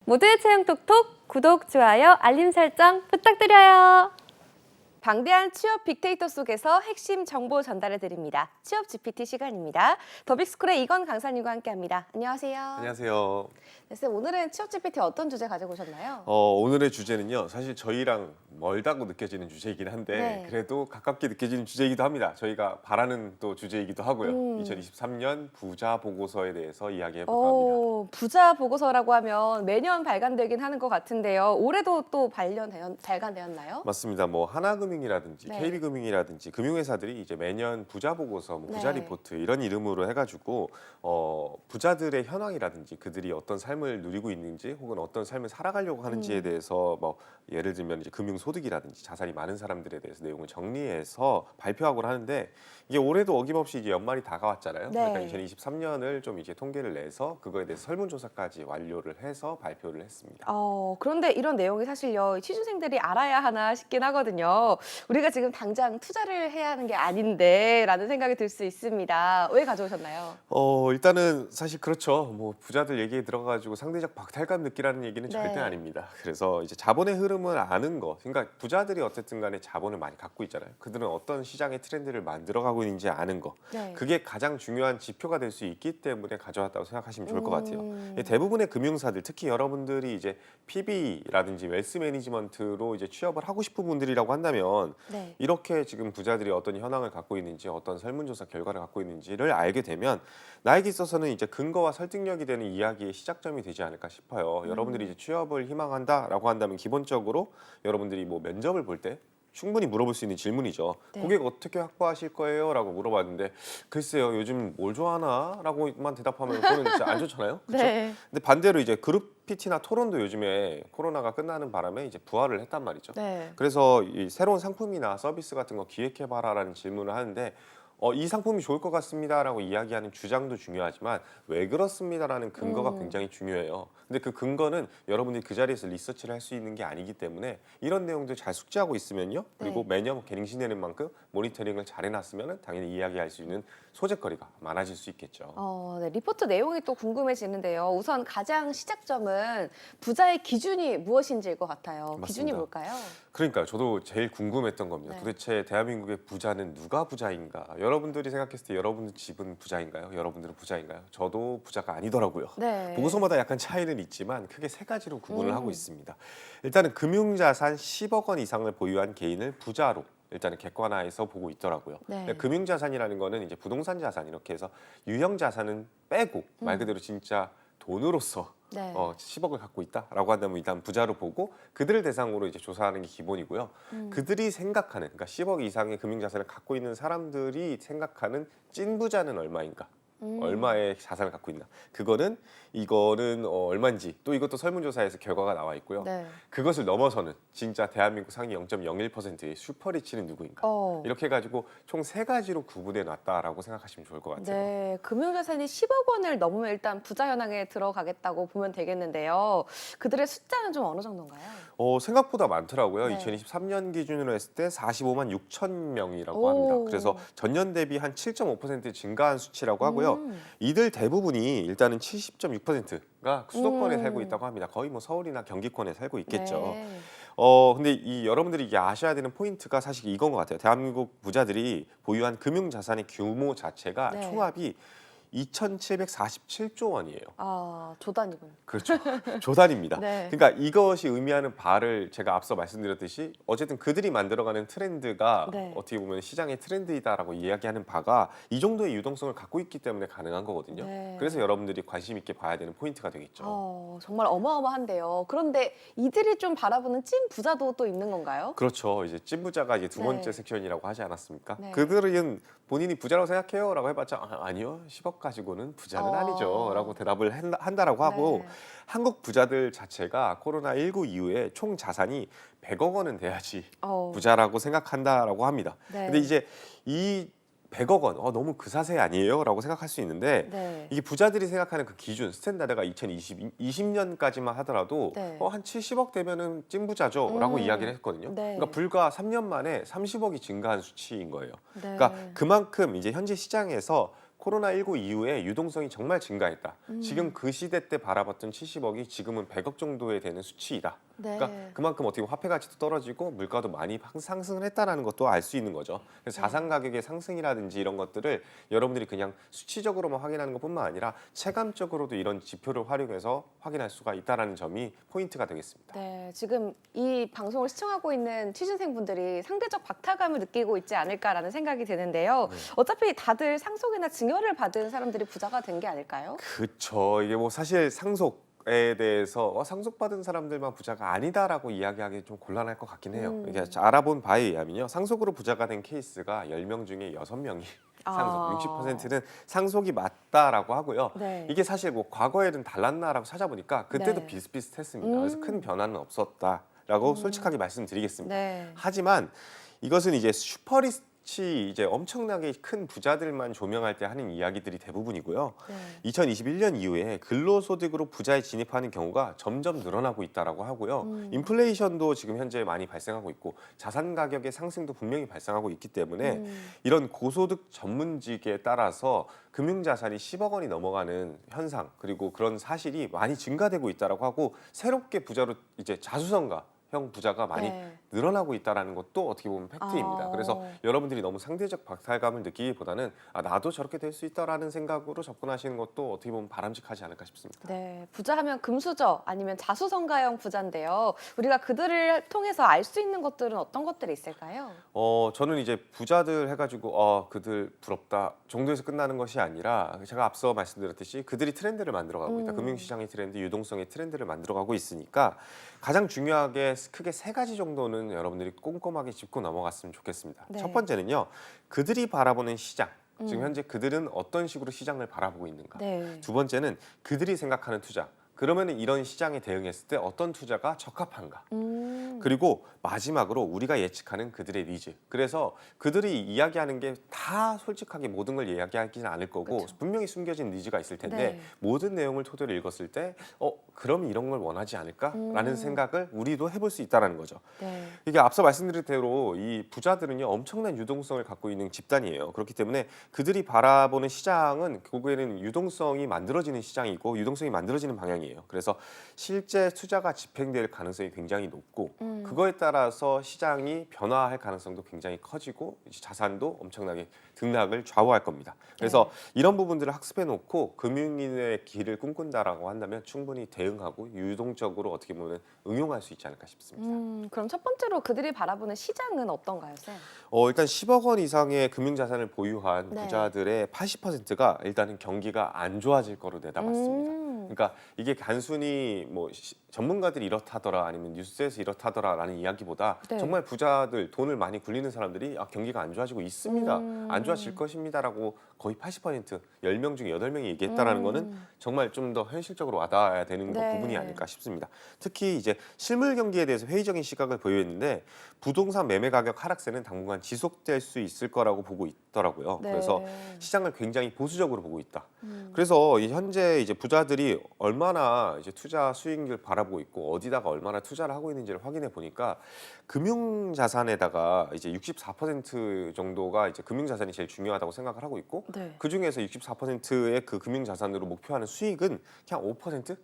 모두의 채용 톡톡 구독, 좋아요, 알림 설정 부탁드려요. 방대한 취업 빅데이터 속에서 핵심 정보 전달해 드립니다. 취업 GPT 시간입니다. 더빅스쿨의 이건 강사님과 함께합니다. 안녕하세요. 안녕하세요. 네, 쌤, 오늘은 취업 GPT 어떤 주제 가지고 오셨나요? 오늘의 주제는요. 사실 저희랑 멀다고 느껴지는 주제이긴 한데 네. 그래도 가깝게 느껴지는 주제이기도 합니다. 저희가 바라는 또 주제이기도 하고요. 2023년 부자 보고서에 대해서 이야기해 볼까 합니다. 부자 보고서라고 하면 매년 발간되긴 하는 것 같은데요. 올해도 또 발간되었나요? 맞습니다. 뭐 하나금융이라든지 네. KB금융이라든지 금융회사들이 이제 매년 부자 보고서, 뭐 부자 네. 리포트 이런 이름으로 해가지고 부자들의 현황이라든지 그들이 어떤 삶을 누리고 있는지 혹은 어떤 삶을 살아가려고 하는지에 대해서 뭐 예를 들면 이제 금융소득이라든지 자산이 많은 사람들에 대해서 내용을 정리해서 발표하곤 하는데 이게 올해도 어김없이 이제 연말이 다가왔잖아요. 네. 그러니까 2023년을 좀 이제 통계를 내서 그거에 대해서 설문조사까지 완료를 해서 발표를 했습니다. 그런데 이런 내용이 사실요, 취준생들이 알아야 하나 싶긴 하거든요. 우리가 지금 당장 투자를 해야 하는 게 아닌데 라는 생각이 들 수 있습니다. 왜 가져오셨나요? 일단은 사실 그렇죠. 뭐 부자들 얘기에 들어가지고 상대적 박탈감 느끼라는 얘기는 절대 네. 아닙니다. 그래서 이제 자본의 흐름을 아는 거, 그러니까 부자들이 어쨌든 간에 자본을 많이 갖고 있잖아요. 그들은 어떤 시장의 트렌드를 만들어가고 있는지 아는 거, 네. 그게 가장 중요한 지표가 될 수 있기 때문에 가져왔다고 생각하시면 좋을 것 같아요. 음. 대부분의 금융사들, 특히 여러분들이 이제 PB라든지 웰스 매니지먼트로 이제 취업을 하고 싶은 분들이라고 한다면 네. 이렇게 지금 부자들이 어떤 현황을 갖고 있는지, 어떤 설문조사 결과를 갖고 있는지를 알게 되면 나에게 있어서는 이제 근거와 설득력이 되는 이야기의 시작점이 되지 않을까 싶어요. 여러분들이 이제 취업을 희망한다라고 한다면 기본적으로 여러분들이 뭐 면접을 볼 때 충분히 물어볼 수 있는 질문이죠. 네. 고객 어떻게 확보하실 거예요? 라고 물어봤는데 글쎄요, 요즘 뭘 좋아하나? 라고만 대답하면 그거는 진짜 안 좋잖아요. 그렇죠? 네. 근데 반대로 이제 그룹 PT나 토론도 요즘에 코로나가 끝나는 바람에 이제 부활을 했단 말이죠. 네. 그래서 이 새로운 상품이나 서비스 같은 거 기획해봐라라는 질문을 하는데 이 상품이 좋을 것 같습니다라고 이야기하는 주장도 중요하지만 왜 그렇습니다라는 근거가 굉장히 중요해요. 근데 그 근거는 여러분들이 그 자리에서 리서치를 할 수 있는 게 아니기 때문에 이런 내용들 잘 숙지하고 있으면요. 그리고 네. 매년 갱신되는 만큼 모니터링을 잘 해놨으면 당연히 이야기할 수 있는 소재거리가 많아질 수 있겠죠. 네, 리포트 내용이 또 궁금해지는데요. 우선 가장 시작점은 부자의 기준이 무엇인지일 것 같아요. 기준이 맞습니다. 뭘까요? 그러니까 저도 제일 궁금했던 겁니다. 네. 도대체 대한민국의 부자는 누가 부자인가? 여러분들이 생각했을 때 여러분들 집은 부자인가요? 여러분들은 부자인가요? 저도 부자가 아니더라고요. 네. 보고서마다 약간 차이는 있지만 크게 세 가지로 구분을 하고 있습니다. 일단은 금융자산 10억 원 이상을 보유한 개인을 부자로 일단은 객관화해서 보고 있더라고요. 네. 근데 금융자산이라는 거는 이제 부동산 자산 이렇게 해서 유형 자산은 빼고 말 그대로 진짜 돈으로서 네. 10억을 갖고 있다라고 한다면 일단 부자로 보고 그들을 대상으로 이제 조사하는 게 기본이고요. 그들이 생각하는, 그러니까 10억 이상의 금융자산을 갖고 있는 사람들이 생각하는 찐 부자는 얼마인가? 얼마의 자산을 갖고 있나? 이거는 얼마인지 또 이것도 설문조사에서 결과가 나와 있고요. 네. 그것을 넘어서는 진짜 대한민국 상위 0.01%의 슈퍼리치는 누구인가? 이렇게 해가지고 총 세 가지로 구분해 놨다라고 생각하시면 좋을 것 같아요. 네, 금융자산이 10억 원을 넘으면 일단 부자 현황에 들어가겠다고 보면 되겠는데요. 그들의 숫자는 좀 어느 정도인가요? 생각보다 많더라고요. 네. 2023년 기준으로 했을 때 45만 6천 명이라고 오. 합니다. 그래서 전년 대비 한 7.5% 증가한 수치라고 하고요. 이들 대부분이 일단은 70.6%가 수도권에 살고 있다고 합니다. 거의 뭐 서울이나 경기권에 살고 있겠죠. 네. 근데 이 여러분들이 이게 아셔야 되는 포인트가 사실 이건 것 같아요. 대한민국 부자들이 보유한 금융 자산의 규모 자체가 네. 총합이 2,747조 원이에요. 조단이군요. 그렇죠. 조단입니다. 네. 그러니까 이것이 의미하는 바를 제가 앞서 말씀드렸듯이 어쨌든 그들이 만들어가는 트렌드가 네. 어떻게 보면 시장의 트렌드이다라고 이야기하는 바가 이 정도의 유동성을 갖고 있기 때문에 가능한 거거든요. 네. 그래서 여러분들이 관심 있게 봐야 되는 포인트가 되겠죠. 정말 어마어마한데요. 그런데 이들이 좀 바라보는 찐 부자도 또 있는 건가요? 그렇죠. 이제 찐부자가 이제 두 번째 네. 섹션이라고 하지 않았습니까? 네. 그들은 본인이 부자라고 생각해요라고 해봤자 아니요, 10억 가지고는 부자는 아니죠라고 대답을 한다라고 하고 네. 한국 부자들 자체가 코로나19 이후에 총 자산이 100억 원은 돼야지 부자라고 생각한다라고 합니다. 네. 근데 이제 이 100억 원, 너무 그사세 아니에요? 라고 생각할 수 있는데 네. 이게 부자들이 생각하는 그 기준, 스탠다드가 2020년까지만 하더라도 네. 한 70억 되면은 찐부자죠? 라고 이야기를 했거든요. 네. 그러니까 불과 3년 만에 30억이 증가한 수치인 거예요. 네. 그러니까 그만큼 이제 현재 시장에서 코로나19 이후에 유동성이 정말 증가했다. 지금 그 시대 때 바라봤던 70억이 지금은 100억 정도에 되는 수치이다. 네. 그러니까 그만큼 어떻게 보면 화폐 가치도 떨어지고 물가도 많이 상승을 했다는 것도 알 수 있는 거죠. 그래서 자산 가격의 상승이라든지 이런 것들을 여러분들이 그냥 수치적으로만 확인하는 것뿐만 아니라 체감적으로도 이런 지표를 활용해서 확인할 수가 있다는 점이 포인트가 되겠습니다. 네, 지금 이 방송을 시청하고 있는 취준생분들이 상대적 박탈감을 느끼고 있지 않을까라는 생각이 드는데요. 어차피 다들 상속이나 증여를 받은 사람들이 부자가 된 게 아닐까요? 그렇죠. 이게 뭐 사실 상속에 대해서 상속받은 사람들만 부자가 아니다라고 이야기하기 좀 곤란할 것 같긴 해요. 이게 알아본 바에 의하면요. 상속으로 부자가 된 케이스가 10명 중에 6명이 상속, 60%는 상속이 맞다라고 하고요. 네. 이게 사실 뭐 과거에는 달랐나라고 찾아보니까 그때도 네. 비슷비슷했습니다. 그래서 큰 변화는 없었다라고 솔직하게 말씀드리겠습니다. 네. 하지만 이것은 이제 슈퍼리치 이제 엄청나게 큰 부자들만 조명할 때 하는 이야기들이 대부분이고요. 네. 2021년 이후에 근로소득으로 부자에 진입하는 경우가 점점 늘어나고 있다라고 하고요. 인플레이션도 지금 현재 많이 발생하고 있고 자산 가격의 상승도 분명히 발생하고 있기 때문에 이런 고소득 전문직에 따라서 금융자산이 10억 원이 넘어가는 현상 그리고 그런 사실이 많이 증가되고 있다라고 하고 새롭게 부자로 이제 자수성가 형 부자가 많이 네. 늘어나고 있다는 것도 어떻게 보면 팩트입니다. 그래서 여러분들이 너무 상대적 박탈감을 느끼기보다는 나도 저렇게 될 수 있다라는 생각으로 접근하시는 것도 어떻게 보면 바람직하지 않을까 싶습니다. 네, 부자하면 금수저 아니면 자수성가형 부자인데요. 우리가 그들을 통해서 알 수 있는 것들은 어떤 것들이 있을까요? 저는 이제 부자들 해가지고 그들 부럽다 정도에서 끝나는 것이 아니라 제가 앞서 말씀드렸듯이 그들이 트렌드를 만들어가고 있다. 금융시장의 트렌드, 유동성의 트렌드를 만들어가고 있으니까 가장 중요하게 크게 세 가지 정도는 여러분들이 꼼꼼하게 짚고 넘어갔으면 좋겠습니다. 네. 첫 번째는요. 그들이 바라보는 시장. 지금 현재 그들은 어떤 식으로 시장을 바라보고 있는가. 네. 두 번째는 그들이 생각하는 투자. 그러면 이런 시장에 대응했을 때 어떤 투자가 적합한가. 그리고 마지막으로 우리가 예측하는 그들의 니즈. 그래서 그들이 이야기하는 게 다 솔직하게 모든 걸 이야기하지는 않을 거고 그쵸. 분명히 숨겨진 니즈가 있을 텐데 네. 모든 내용을 토대로 읽었을 때 그럼 이런 걸 원하지 않을까라는 생각을 우리도 해볼 수 있다는 거죠. 네. 이게 앞서 말씀드린 대로 이 부자들은요 엄청난 유동성을 갖고 있는 집단이에요. 그렇기 때문에 그들이 바라보는 시장은 결국에는 유동성이 만들어지는 시장이고 유동성이 만들어지는 방향이에요. 그래서 실제 투자가 집행될 가능성이 굉장히 높고 그거에 따라서 시장이 변화할 가능성도 굉장히 커지고 이제 자산도 엄청나게 등락을 좌우할 겁니다. 그래서 이런 부분들을 학습해 놓고 금융인의 길을 꿈꾼다라고 한다면 충분히 대응하고 유동적으로 어떻게 보면 응용할 수 있지 않을까 싶습니다. 그럼 첫 번째로 그들이 바라보는 시장은 어떤가요, 쌤? 일단 10억 원 이상의 금융자산을 보유한 네. 부자들의 80%가 일단은 경기가 안 좋아질 거로 내다봤습니다. 그러니까 이게 단순히 뭐 전문가들이 이렇다더라 아니면 뉴스에서 이렇다더라라는 이야기보다 네. 정말 부자들 돈을 많이 굴리는 사람들이 경기가 안 좋아지고 있습니다. 안 좋아질 것입니다라고 거의 80% 10명 중에 8명이 얘기했다라는 거는 정말 좀 더 현실적으로 와닿아야 되는 네. 부분이 아닐까 싶습니다. 특히 이제 실물 경기에 대해서 회의적인 시각을 보여했는데 부동산 매매 가격 하락세는 당분간 지속될 수 있을 거라고 보고 있더라고요. 네. 그래서 시장을 굉장히 보수적으로 보고 있다. 그래서 현재 이제 부자들이 얼마나 이제 투자 수익률 바라보고 있고 어디다가 얼마나 투자를 하고 있는지를 확인해 보니까 금융 자산에다가 이제 64% 정도가 이제 금융 자산이 제일 중요하다고 생각을 하고 있고 네. 그 중에서 64%의 그 금융 자산으로 목표하는 수익은 그냥 5%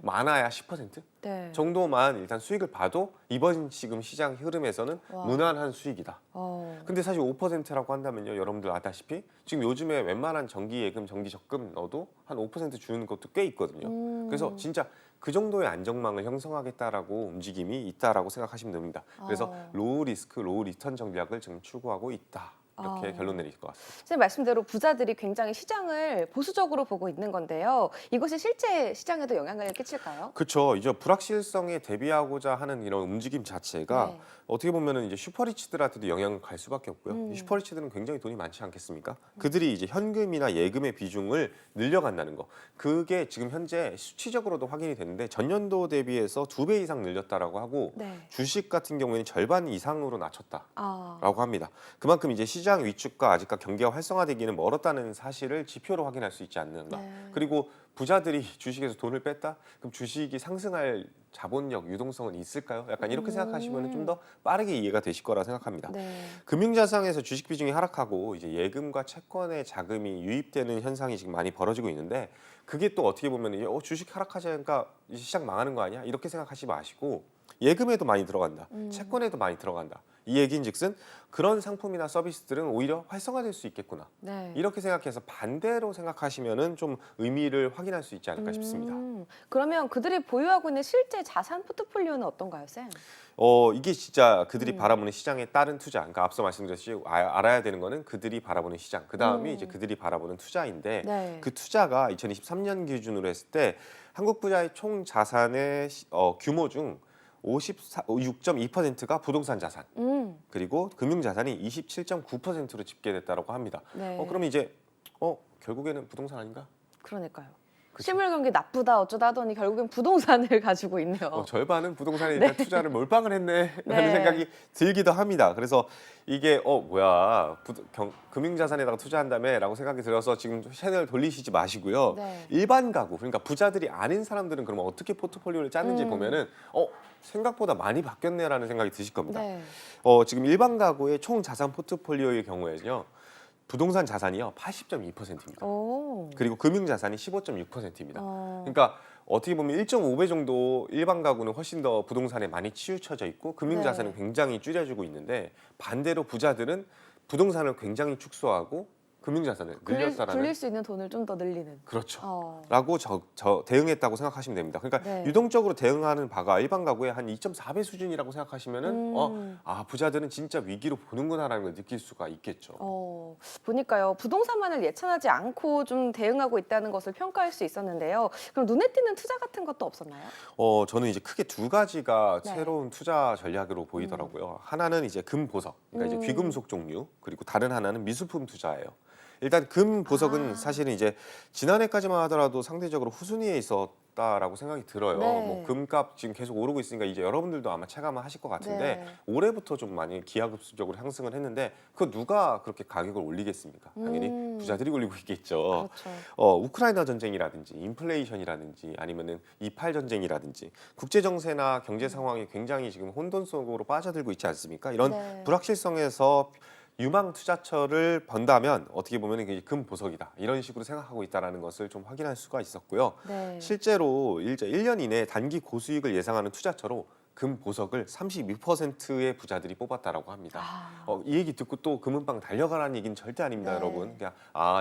많아야 10% 네. 정도만 일단 수익을 봐도 이번 지금 시장 흐름에서는 와. 무난한 수익이다. 어. 근데 사실 5%라고 한다면요, 여러분들 아다시피 지금 요즘에 웬만한 정기 예금, 정기 적금 넣어도 한 5% 주는 것도 꽤 있거든요. 그래서 진짜 그 정도의 안정망을 형성하겠다라고 움직임이 있다라고 생각하시면 됩니다. 그래서 로우 리스크, 로우 리턴 전략을 지금 추구하고 있다. 이렇게 결론 내릴 것 같습니다. 선생님 말씀대로 부자들이 굉장히 시장을 보수적으로 보고 있는 건데요. 이것이 실제 시장에도 영향을 끼칠까요? 그렇죠. 이제 불확실성에 대비하고자 하는 이런 움직임 자체가 네. 어떻게 보면은 이제 슈퍼리치들한테도 영향을 갈 수밖에 없고요. 이 슈퍼리치들은 굉장히 돈이 많지 않겠습니까? 그들이 이제 현금이나 예금의 비중을 늘려간다는 거. 그게 지금 현재 수치적으로도 확인이 됐는데 전년도 대비해서 2배 이상 늘렸다라고 하고 네. 주식 같은 경우에는 절반 이상으로 낮췄다. 아. 라고 합니다. 그만큼 이제 시장 위축과 아직까 경기가 활성화되기는 멀었다는 사실을 지표로 확인할 수 있지 않는가. 네. 그리고 부자들이 주식에서 돈을 뺐다? 그럼 주식이 상승할 자본력, 유동성은 있을까요? 약간 이렇게 생각하시면 좀 더 빠르게 이해가 되실 거라 생각합니다. 네. 금융자산에서 주식 비중이 하락하고 이제 예금과 채권의 자금이 유입되는 현상이 지금 많이 벌어지고 있는데 그게 또 어떻게 보면 주식 하락하자니까 시장 망하는 거 아니야? 이렇게 생각하지 마시고 예금에도 많이 들어간다. 채권에도 많이 들어간다. 이 얘기인즉슨 그런 상품이나 서비스들은 오히려 활성화될 수 있겠구나. 네. 이렇게 생각해서 반대로 생각하시면은 좀 의미를 확인할 수 있지 않을까 싶습니다. 그러면 그들이 보유하고 있는 실제 자산 포트폴리오는 어떤가요, 쌤? 이게 진짜 그들이 바라보는 시장에 따른 투자. 그러니까 앞서 말씀드렸듯이 알아야 되는 거는 그들이 바라보는 시장. 그 다음이 이제 그들이 바라보는 투자인데 네. 그 투자가 2023년 기준으로 했을 때 한국 부자의 총 자산의 규모 중 56.2%가 부동산 자산, 그리고 금융 자산이 27.9%로 집계됐다고 합니다. 네. 그러면 이제 결국에는 부동산 아닌가? 그러니까요. 그쵸? 실물 경기 나쁘다 어쩌다 하더니 결국엔 부동산을 가지고 있네요. 절반은 부동산에 일단 투자를 몰빵을 했네 라는 네. 생각이 들기도 합니다. 그래서 이게 뭐야 금융자산에다가 투자한다며 라고 생각이 들어서 지금 채널 돌리시지 마시고요. 네. 일반 가구, 그러니까 부자들이 아닌 사람들은 그러면 어떻게 포트폴리오를 짜는지 보면은 생각보다 많이 바뀌었네라는 생각이 드실 겁니다. 네. 지금 일반 가구의 총 자산 포트폴리오의 경우에는요. 부동산 자산이요 80.2%입니다. 오. 그리고 금융 자산이 15.6%입니다. 어. 그러니까 어떻게 보면 1.5배 정도 일반 가구는 훨씬 더 부동산에 많이 치우쳐져 있고 금융 네. 자산은 굉장히 줄여주고 있는데 반대로 부자들은 부동산을 굉장히 축소하고 금융 자산을 늘렸다라는 굴릴 수 있는 돈을 좀 더 늘리는. 그렇죠. 라고 대응했다고 생각하시면 됩니다. 그러니까 네. 유동적으로 대응하는 바가 일반 가구의 한 2.4배 수준이라고 생각하시면은 부자들은 진짜 위기로 보는구나라는 걸 느낄 수가 있겠죠. 보니까요. 부동산만을 예찬하지 않고 좀 대응하고 있다는 것을 평가할 수 있었는데요. 그럼 눈에 띄는 투자 같은 것도 없었나요? 저는 이제 크게 두 가지가 네. 새로운 투자 전략으로 보이더라고요. 하나는 이제 금보석, 그러니까 이제 귀금속 종류, 그리고 다른 하나는 미술품 투자예요. 일단 금보석은 사실은 이제 지난해까지만 하더라도 상대적으로 후순위에 있었다라고 생각이 들어요. 네. 뭐 금값 지금 계속 오르고 있으니까 이제 여러분들도 아마 체감을 하실 것 같은데 네. 올해부터 좀 많이 기하급수적으로 상승을 했는데 그 누가 그렇게 가격을 올리겠습니까? 당연히 부자들이 올리고 있겠죠. 그렇죠. 우크라이나 전쟁이라든지 인플레이션이라든지 아니면은 이팔 전쟁이라든지 국제 정세나 경제 상황이 굉장히 지금 혼돈 속으로 빠져들고 있지 않습니까? 이런 네. 불확실성에서 유망 투자처를 번다면 어떻게 보면 이게 금보석이다 이런 식으로 생각하고 있다는 것을 좀 확인할 수가 있었고요. 네. 실제로 1년 이내 단기 고수익을 예상하는 투자처로 금보석을 32%의 부자들이 뽑았다라고 합니다. 이 얘기 듣고 또 금은방 달려가라는 얘기는 절대 아닙니다, 네. 여러분. 그냥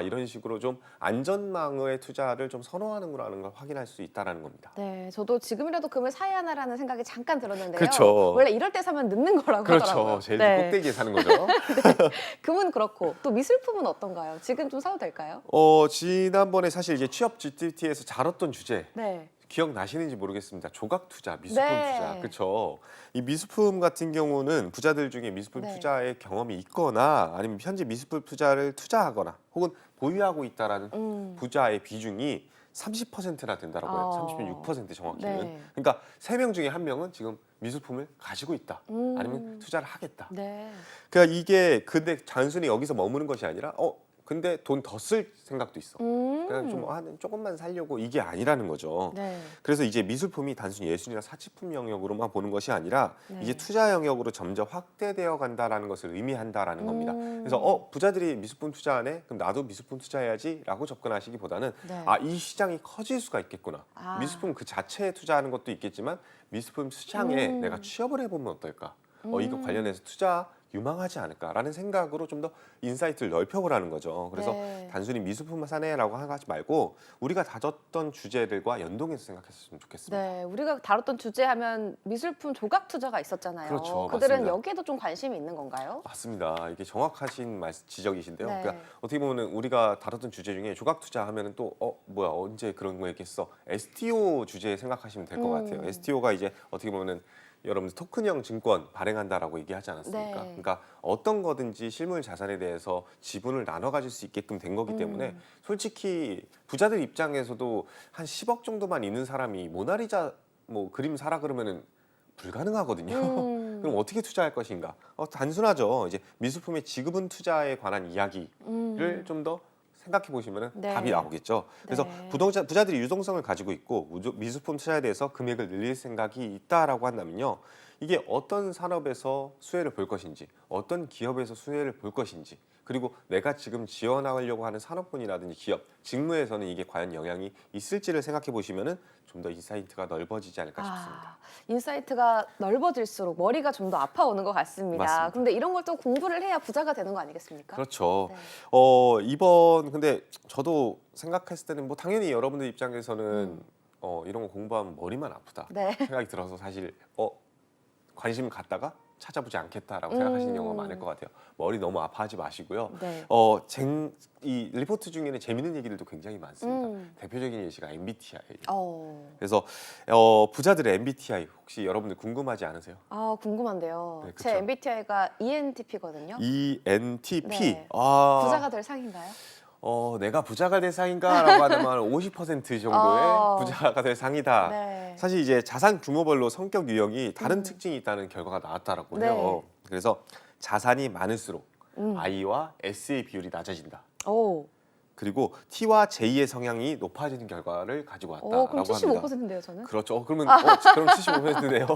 이런 식으로 좀 안전망의 투자를 좀 선호하는구나라는 걸 확인할 수 있다라는 겁니다. 네, 저도 지금이라도 금을 사야 하나라는 생각이 잠깐 들었는데요. 그렇죠. 원래 이럴 때 사면 늦는 거라고 하더라고요. 그렇죠. 제일 네. 꼭대기에 사는 거죠. 금은 그렇고 또 미술품은 어떤가요? 지금 좀 사도 될까요? 지난번에 사실 이제 취업 GTT에서 다뤘던 주제 네. 기억나시는지 모르겠습니다. 조각 투자, 미술품 네. 투자. 그렇죠. 이 미술품 같은 경우는 부자들 중에 미술품 네. 투자의 경험이 있거나 아니면 현재 미술품 투자를 투자하거나 혹은 보유하고 있다라는 부자의 비중이 30%나 된다고 해요. 36% 정확히는. 네. 그러니까 3명 중에 1명은 지금 미술품을 가지고 있다. 아니면 투자를 하겠다. 네. 그러니까 이게 근데 단순히 여기서 머무는 것이 아니라 근데 돈 더 쓸 생각도 있어. 그냥 좀 조금만 살려고 이게 아니라는 거죠. 네. 그래서 이제 미술품이 단순히 예술이나 사치품 영역으로만 보는 것이 아니라 네. 이제 투자 영역으로 점점 확대되어 간다라는 것을 의미한다라는 겁니다. 그래서 부자들이 미술품 투자하네, 그럼 나도 미술품 투자해야지라고 접근하시기보다는 네. 이 시장이 커질 수가 있겠구나. 미술품 그 자체에 투자하는 것도 있겠지만 미술품 시장에 내가 취업을 해보면 어떨까? 이거 관련해서 투자 유망하지 않을까라는 생각으로 좀 더 인사이트를 넓혀보라는 거죠. 그래서 네. 단순히 미술품만 사네라고 하지 말고 우리가 다뤘던 주제들과 연동해서 생각했으면 좋겠습니다. 네, 우리가 다뤘던 주제 하면 미술품 조각 투자가 있었잖아요. 그렇죠, 그들은 맞습니다. 여기에도 좀 관심이 있는 건가요? 맞습니다. 이게 정확하신 지적이신데요. 네. 그러니까 어떻게 보면 우리가 다뤘던 주제 중에 조각 투자하면은 또 뭐야 언제 그런 거 얘기했어? STO 주제 생각하시면 될 것 같아요. STO가 이제 어떻게 보면은 여러분들 토큰형 증권 발행한다라고 얘기하지 않았습니까? 네. 그러니까 어떤 거든지 실물 자산에 대해서 지분을 나눠 가질 수 있게끔 된 거기 때문에 솔직히 부자들 입장에서도 한 10억 정도만 있는 사람이 모나리자 뭐 그림 사라 그러면은 불가능하거든요. 그럼 어떻게 투자할 것인가? 단순하죠. 이제 미술품의 지급은 투자에 관한 이야기를 좀 더 생각해 보시면 네. 답이 나오겠죠. 그래서 네. 부자들이 유동성을 가지고 있고 미술품 투자에 대해서 금액을 늘릴 생각이 있다라고 한다면요. 이게 어떤 산업에서 수혜를 볼 것인지, 어떤 기업에서 수혜를 볼 것인지, 그리고 내가 지금 지원하려고 하는 산업군이라든지 기업, 직무에서는 이게 과연 영향이 있을지를 생각해 보시면은 좀 더 인사이트가 넓어지지 않을까 싶습니다. 인사이트가 넓어질수록 머리가 좀 더 아파오는 것 같습니다. 맞습니다. 그런데 이런 걸 또 공부를 해야 부자가 되는 거 아니겠습니까? 그렇죠. 네. 이번 근데 저도 생각했을 때는 뭐 당연히 여러분들 입장에서는 이런 거 공부하면 머리만 아프다 네. 생각이 들어서 사실 관심을 갖다가 찾아보지 않겠다라고 생각하시는 경우가 많을 것 같아요. 머리 너무 아파하지 마시고요. 네. 이 리포트 중에는 재밌는 얘기들도 굉장히 많습니다. 대표적인 예시가 MBTI. 그래서 부자들의 MBTI 혹시 여러분들 궁금하지 않으세요? 궁금한데요. 네, 그쵸. 제 MBTI가 ENTP거든요. ENTP. 네. 아, 부자가 될 상인가요? 내가 부자가 될 상인가라고 하면 50% 정도의 부자가 될 상이다. 네. 사실 이제 자산 규모별로 성격 유형이 다른 특징이 있다는 결과가 나왔다라고 네. 해요. 그래서 자산이 많을수록 I와 S의 비율이 낮아진다. 오. 그리고 T와 J의 성향이 높아지는 결과를 가지고 그럼 왔다라고 합니다. 75%인데요, 저는? 그렇죠. 그러면 그럼 75%네요.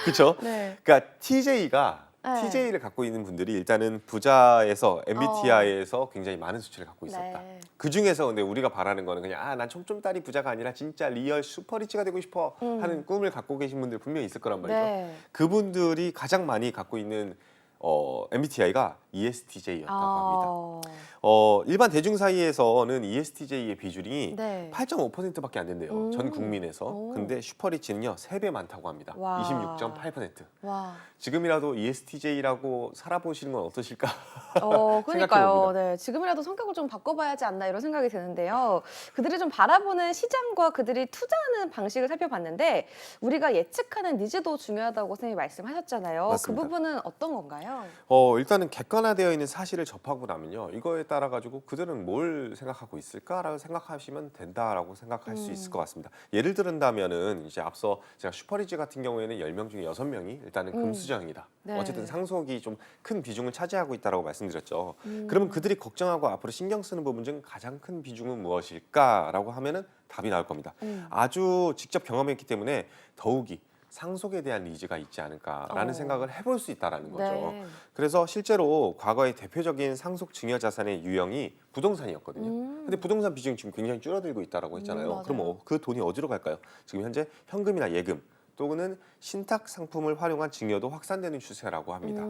그렇죠. 네. 그러니까 TJ가 네. TJ를 갖고 있는 분들이 일단은 부자에서 MBTI에서 굉장히 많은 수치를 갖고 있었다. 네. 그 중에서 근데 우리가 바라는 거는 그냥 난 촘촘다리 부자가 아니라 진짜 리얼 슈퍼리치가 되고 싶어 하는 꿈을 갖고 계신 분들 분명히 있을 거란 말이죠. 네. 그분들이 가장 많이 갖고 있는 MBTI가 ESTJ였다고 합니다. 일반 대중 사이에서는 ESTJ의 비중이 네. 8.5%밖에 안 된대요. 전 국민에서. 오. 근데 슈퍼리치는요 3배 많다고 합니다. 와. 26.8%. 와. 지금이라도 ESTJ라고 살아보시는 건 어떠실까? 그러니까요. 생각해봅니다. 네, 지금이라도 성격을 좀 바꿔봐야 하지 않나 이런 생각이 드는데요. 그들이 좀 바라보는 시장과 그들이 투자하는 방식을 살펴봤는데 우리가 예측하는 니즈도 중요하다고 선생님이 말씀하셨잖아요. 맞습니다. 그 부분은 어떤 건가요? 일단은 객관화되어 있는 사실을 접하고 나면요. 이거에 따라 가지고 그들은 뭘 생각하고 있을까라고 생각하시면 된다라고 생각할 수 있을 것 같습니다. 예를 들은다면은 이제 앞서 제가 슈퍼리치 같은 경우에는 10명 중에 6명이 일단은 금수저형이다. 네. 어쨌든 상속이 좀 큰 비중을 차지하고 있다라고 말씀드렸죠. 그러면 그들이 걱정하고 앞으로 신경 쓰는 부분 중 가장 큰 비중은 무엇일까라고 하면은 답이 나올 겁니다. 아주 직접 경험했기 때문에 더욱이 상속에 대한 니즈가 있지 않을까라는 생각을 해볼 수 있다라는 거죠. 네. 그래서 실제로 과거의 대표적인 상속 증여 자산의 유형이 부동산이었거든요. 근데 부동산 비중이 지금 굉장히 줄어들고 있다라고 했잖아요. 맞아요. 그럼 그 돈이 어디로 갈까요? 지금 현재 현금이나 예금 또는 신탁 상품을 활용한 증여도 확산되는 추세라고 합니다.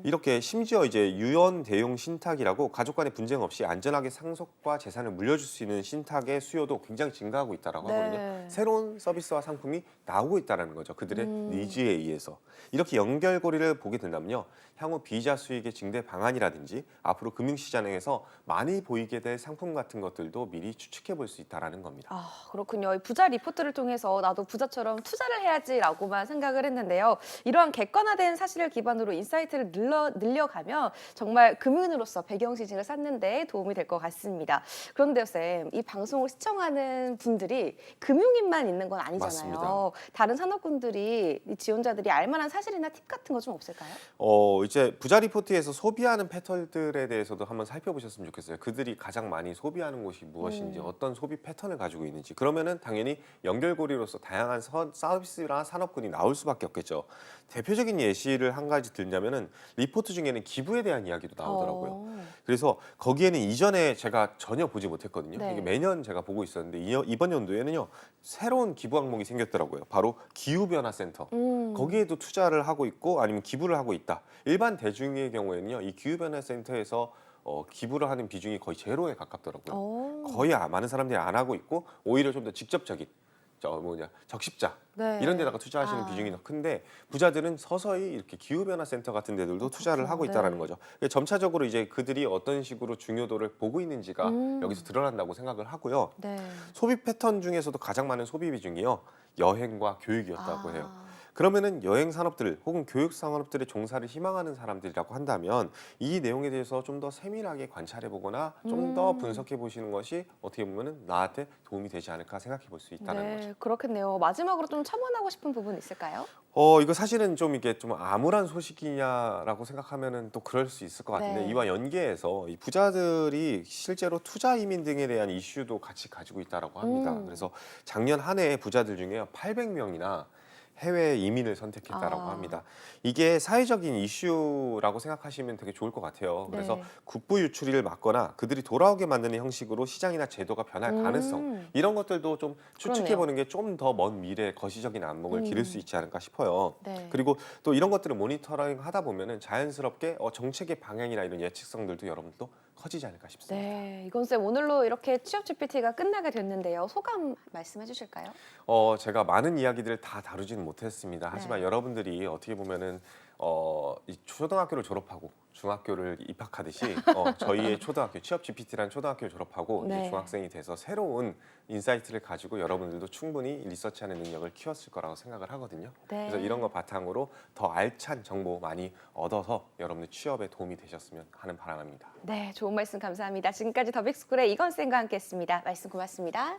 이렇게 심지어 이제 유연 대용 신탁이라고 가족 간의 분쟁 없이 안전하게 상속과 재산을 물려줄 수 있는 신탁의 수요도 굉장히 증가하고 있다라고 네. 하거든요. 새로운 서비스와 상품이 나오고 있다는 거죠. 그들의 니즈에 의해서. 이렇게 연결고리를 보게 된다면요. 향후 비자 수익의 증대 방안이라든지 앞으로 금융시장에서 많이 보이게 될 상품 같은 것들도 미리 추측해 볼 수 있다는 겁니다. 그렇군요. 이 부자 리포트를 통해서 나도 부자처럼 투자를 해야지라고만 생각을 했는데요. 이러한 객관화된 사실을 기반으로 인사이트를 늘려가면 정말 금융인으로서 배경 지식을 쌓는 데 도움이 될 것 같습니다. 그런데요, 쌤, 이 방송을 시청하는 분들이 금융인만 있는 건 아니잖아요. 맞습니다. 다른 산업군들이 이 지원자들이 알만한 사실이나 팁 같은 거 좀 없을까요? 이제 부자 리포트에서 소비하는 패턴들에 대해서도 한번 살펴보셨으면 좋겠어요. 그들이 가장 많이 소비하는 곳이 무엇인지, 어떤 소비 패턴을 가지고 있는지. 그러면은 당연히 연결고리로서 다양한 서비스나 산업군이 나올 수밖에 없겠죠. 대표적인 예시를 한 가지 들자면은 리포트 중에는 기부에 대한 이야기도 나오더라고요. 그래서 거기에는 이전에 제가 전혀 보지 못했거든요. 네. 이게 매년 제가 보고 있었는데 이번 연도에는요 새로운 기부 항목이 생겼더라고요. 바로 기후변화센터. 거기에도 투자를 하고 있고 아니면 기부를 하고 있다. 일반 대중의 경우에는요 이 기후변화센터에서 기부를 하는 비중이 거의 제로에 가깝더라고요. 거의 많은 사람들이 안 하고 있고 오히려 좀 더 직접적인 적십자 네. 이런 데다가 투자하시는 비중이 더 큰데 부자들은 서서히 이렇게 기후변화센터 같은 데들도 투자를 하고 있다는 거죠. 점차적으로 이제 그들이 어떤 식으로 중요도를 보고 있는지가 여기서 드러난다고 생각을 하고요. 네. 소비 패턴 중에서도 가장 많은 소비 비중이요 여행과 교육이었다고 해요. 그러면은 여행 산업들 혹은 교육 산업들의 종사를 희망하는 사람들이라고 한다면 이 내용에 대해서 좀 더 세밀하게 관찰해 보거나 좀 더 분석해 보시는 것이 어떻게 보면은 나한테 도움이 되지 않을까 생각해 볼 수 있다는 거죠. 네, 그렇겠네요. 마지막으로 좀 첨언하고 싶은 부분 있을까요? 이거 사실은 좀 이게 좀 암울한 소식이냐라고 생각하면은 또 그럴 수 있을 것 같은데 네. 이와 연계해서 이 부자들이 실제로 투자 이민 등에 대한 이슈도 같이 가지고 있다라고 합니다. 그래서 작년 한 해 부자들 중에 800명이나 해외 이민을 선택했다라고 아. 합니다. 이게 사회적인 이슈라고 생각하시면 되게 좋을 것 같아요. 그래서 네. 국부 유출을 막거나 그들이 돌아오게 만드는 형식으로 시장이나 제도가 변할 가능성 이런 것들도 좀 추측해 보는 게 좀 더 먼 미래 거시적인 안목을 기를 수 있지 않을까 싶어요. 네. 그리고 또 이런 것들을 모니터링 하다 보면은 자연스럽게 정책의 방향이나 이런 예측성들도 여러분도 커지지 않을까 싶습니다. 네, 이건 쌤 오늘로 이렇게 취업 GPT가 끝나게 됐는데요. 소감 말씀해 주실까요? 제가 많은 이야기들을 다 다루지는 못했습니다. 하지만 네. 여러분들이 어떻게 보면은 이 초등학교를 졸업하고 중학교를 입학하듯이 저희의 초등학교 취업 GPT라는 초등학교를 졸업하고 네. 이제 중학생이 돼서 새로운 인사이트를 가지고 여러분들도 충분히 리서치하는 능력을 키웠을 거라고 생각을 하거든요. 네. 그래서 이런 거 바탕으로 더 알찬 정보 많이 얻어서 여러분들 취업에 도움이 되셨으면 하는 바람입니다. 네, 좋은 말씀 감사합니다. 지금까지 더빅스쿨의 이건 쌤과 함께했습니다. 말씀 고맙습니다.